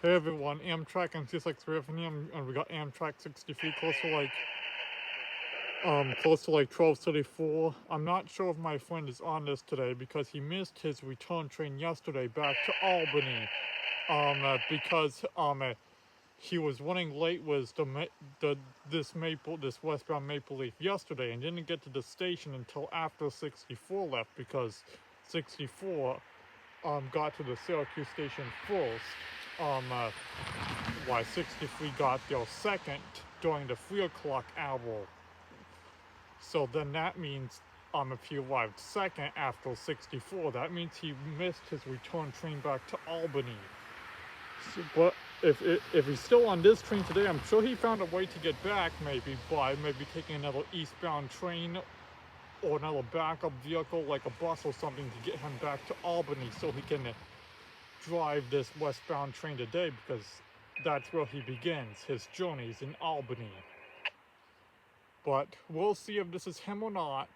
Hey everyone, Amtrak and C63 and we got Amtrak 63 close to like 12:34. I'm not sure if my friend is on this today because he missed his return train yesterday back to Albany. Because he was running late with this westbound Maple Leaf yesterday and didn't get to the station until after 64 left because 64 got to the Syracuse station first. Why 63 got there second during the 3 o'clock hour. So then that means if he arrived second after 64, that means he missed his return train back to Albany. So, but if he's still on this train today, I'm sure he found a way to get back, maybe by taking another eastbound train or another backup vehicle like a bus or something to get him back to Albany so he can drive this westbound train today, because that's where he begins his journeys in Albany. But we'll see if this is him or not,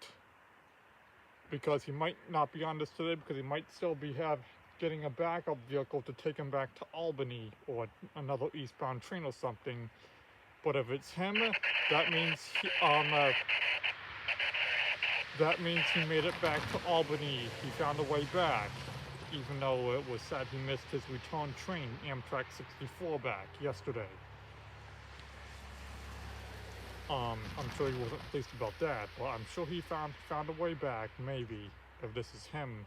because he might not be on this today because he might still be getting a backup vehicle to take him back to Albany or another eastbound train or something. But if it's him, that means he made it back to Albany. He found a way back, even though it was sad he missed his return train, Amtrak 64, back yesterday. I'm sure he wasn't pleased about that, but I'm sure he found a way back, maybe, if this is him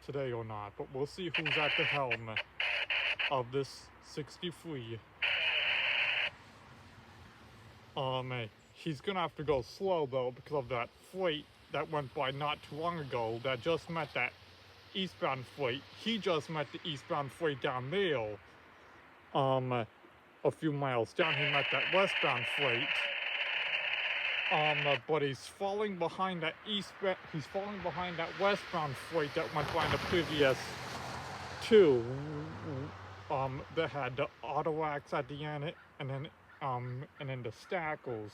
today or not. But we'll see who's at the helm of this 63. He's gonna have to go slow, though, because of that freight that went by not too long ago that just met that eastbound freight. He just met the eastbound freight down there. A few miles down, he met that westbound freight. But he's falling behind that westbound freight that went by in the previous two. That had the auto racks at the end, and then the stackles.